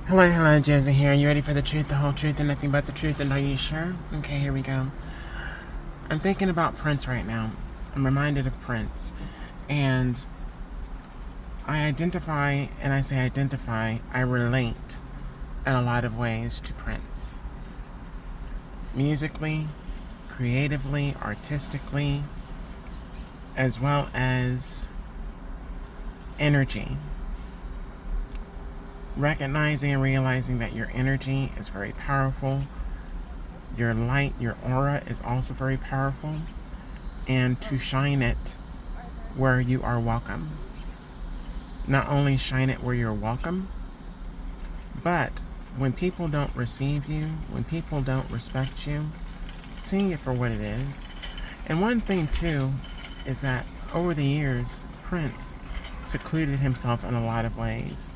Hello, hello, Josie here. You ready for the truth, the whole truth, and nothing but the truth? And are you sure? Okay, here we go. I'm thinking about Prince right now. I'm reminded of Prince. And I identify, and I say identify, I relate in a lot of ways to Prince. Musically, creatively, artistically, as well as energy. Recognizing and realizing that your energy is very powerful. Your light, your aura is also very powerful. And to shine it where you are welcome. Not only shine it where you're welcome, but when people don't receive you, when people don't respect you, seeing it for what it is. And one thing, too, is that over the years, Prince secluded himself in a lot of ways.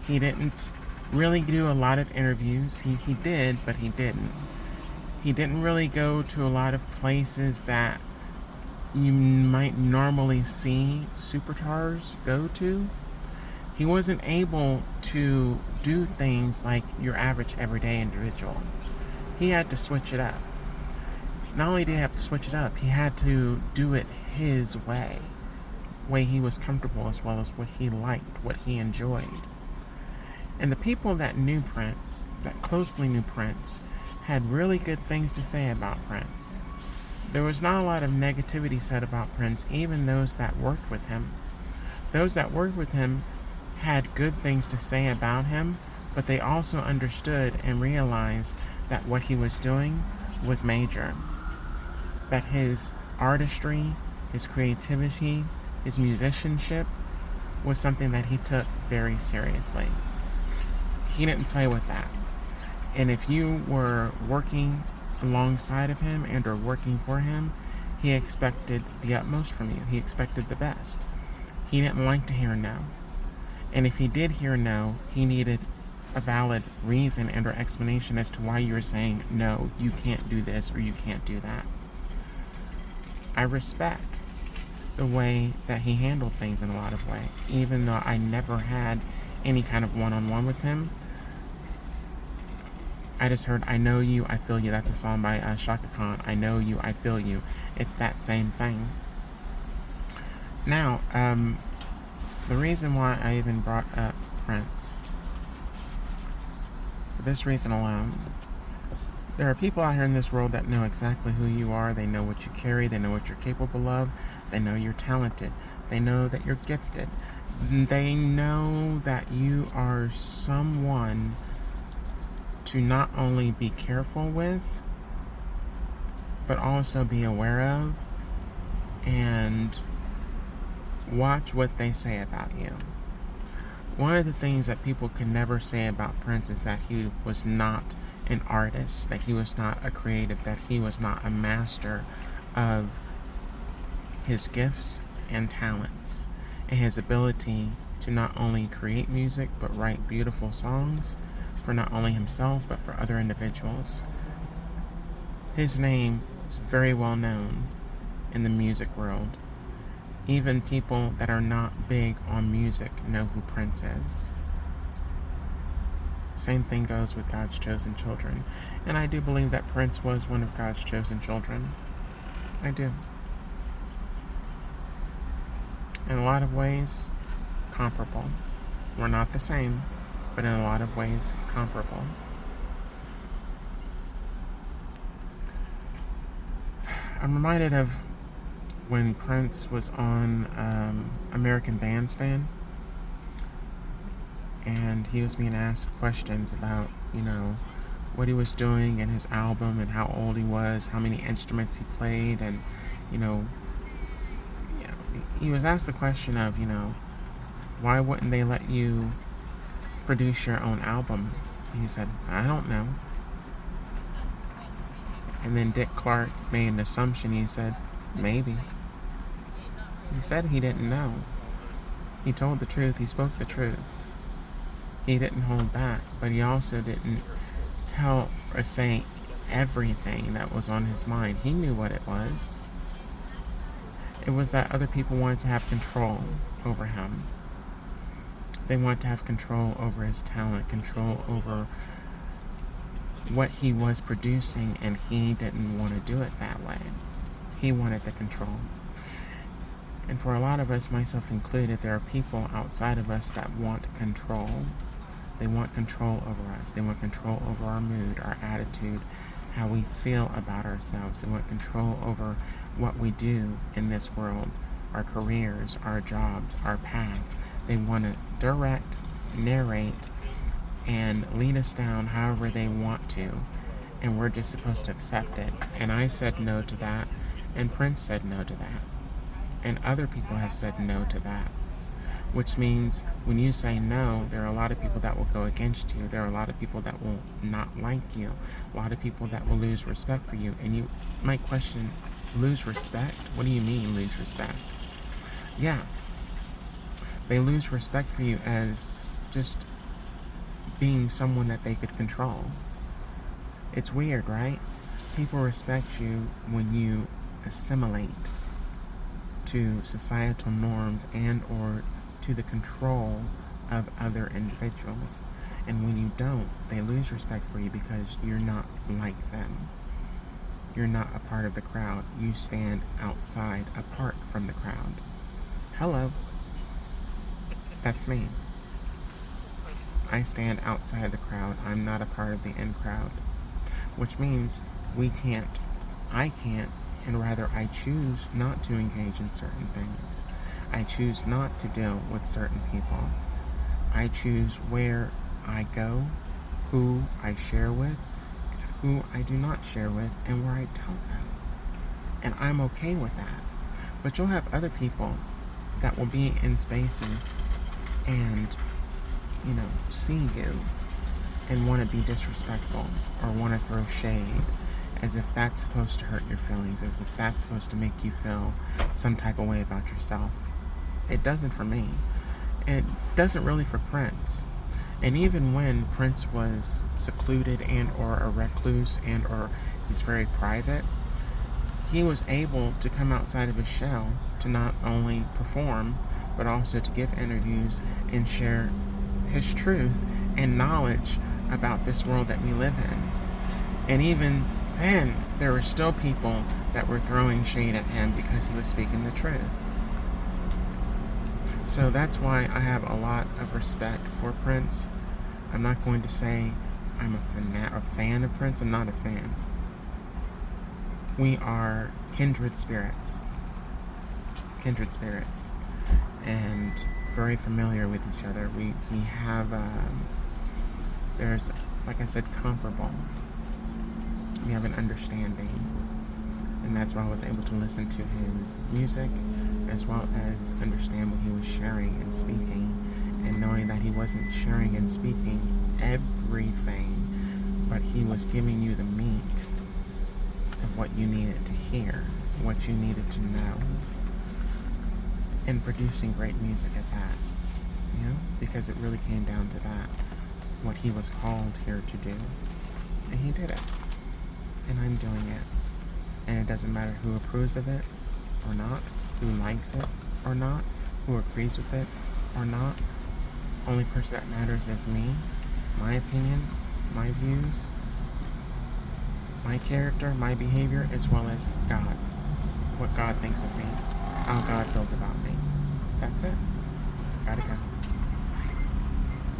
He didn't really do a lot of interviews. He did, but he didn't. He didn't really go to a lot of places that you might normally see superstars go to. He wasn't able to do things like your average everyday individual. He had to switch it up. Not only did he have to switch it up, he had to do it his way he was comfortable, as well as what he liked, what he enjoyed. And the people that knew Prince, that closely knew Prince, had really good things to say about Prince. There was not a lot of negativity said about Prince, even those that worked with him. Those that worked with him had good things to say about him, but they also understood and realized that what he was doing was major. That his artistry, his creativity, his musicianship was something that he took very seriously. He didn't play with that. And if you were working alongside of him and or working for him, he expected the utmost from you. He expected the best. He didn't like to hear no. And if he did hear no, he needed a valid reason and or explanation as to why you were saying no, you can't do this or you can't do that. I respect the way that he handled things in a lot of ways, even though I never had any kind of one-on-one with him. I just heard I Know You, I Feel You. That's a song by Chaka Khan. I Know You, I Feel You. It's that same thing. Now, the reason why I even brought up Prince, for this reason alone, there are people out here in this world that know exactly who you are. They know what you carry. They know what you're capable of. They know you're talented. They know that you're gifted. They know that you are someone to not only be careful with, but also be aware of and watch what they say about you. One of the things that people can never say about Prince is that he was not an artist, that he was not a creative, that he was not a master of his gifts and talents, and his ability to not only create music but write beautiful songs for not only himself but for other individuals. His name is very well known in the music world. Even people that are not big on music know who Prince is. Same thing goes with God's chosen children. And I do believe that Prince was one of God's chosen children. I do. In a lot of ways, comparable. We're not the same, but in a lot of ways, comparable. I'm reminded of when Prince was on American Bandstand, and he was being asked questions about, what he was doing in his album and how old he was, how many instruments he played, and, he was asked the question of, why wouldn't they let you produce your own album? And he said, I don't know. And then Dick Clark made an assumption. He said, maybe. He said he didn't know. He told the truth. He spoke the truth. He didn't hold back, but he also didn't tell or say everything that was on his mind. He knew what it was. It was that other people wanted to have control over him. They want to have control over his talent, control over what he was producing, and he didn't want to do it that way. He wanted the control. And for a lot of us, myself included, there are people outside of us that want control. They want control over us. They want control over our mood, our attitude, how we feel about ourselves. They want control over what we do in this world, our careers, our jobs, our path. They want to direct, narrate, and lead us down however they want to. And we're just supposed to accept it. And I said no to that. And Prince said no to that. And other people have said no to that. Which means when you say no, there are a lot of people that will go against you. There are a lot of people that will not like you. A lot of people that will lose respect for you. And you might question, lose respect? What do you mean lose respect? Yeah. They lose respect for you as just being someone that they could control. It's weird, right? People respect you when you assimilate to societal norms and or to the control of other individuals. And when you don't, they lose respect for you because you're not like them. You're not a part of the crowd. You stand outside, apart from the crowd. Hello. That's me. I stand outside the crowd. I'm not a part of the in crowd. Which means I can't, and rather I choose not to engage in certain things. I choose not to deal with certain people. I choose where I go, who I share with, who I do not share with, and where I don't go. And I'm okay with that. But you'll have other people that will be in spaces and, see you and want to be disrespectful or want to throw shade as if that's supposed to hurt your feelings, as if that's supposed to make you feel some type of way about yourself. It doesn't for me. And it doesn't really for Prince. And even when Prince was secluded and or a recluse and or he's very private, he was able to come outside of his shell to not only perform, but also to give interviews and share his truth and knowledge about this world that we live in. And even then, there were still people that were throwing shade at him because he was speaking the truth. So that's why I have a lot of respect for Prince. I'm not going to say I'm a fan of Prince. I'm not a fan. We are kindred spirits. Kindred spirits. And very familiar with each other. We have, there's, like I said, comparable. We have an understanding. And that's why I was able to listen to his music as well as understand what he was sharing and speaking, and knowing that he wasn't sharing and speaking everything, but he was giving you the meat of what you needed to hear, what you needed to know, and producing great music at that, because it really came down to that, what he was called here to do, and he did it, and I'm doing it. And it doesn't matter who approves of it or not, who likes it or not, who agrees with it or not. Only person that matters is me, my opinions, my views, my character, my behavior, as well as God. What God thinks of me, how God feels about me. That's it. Gotta go.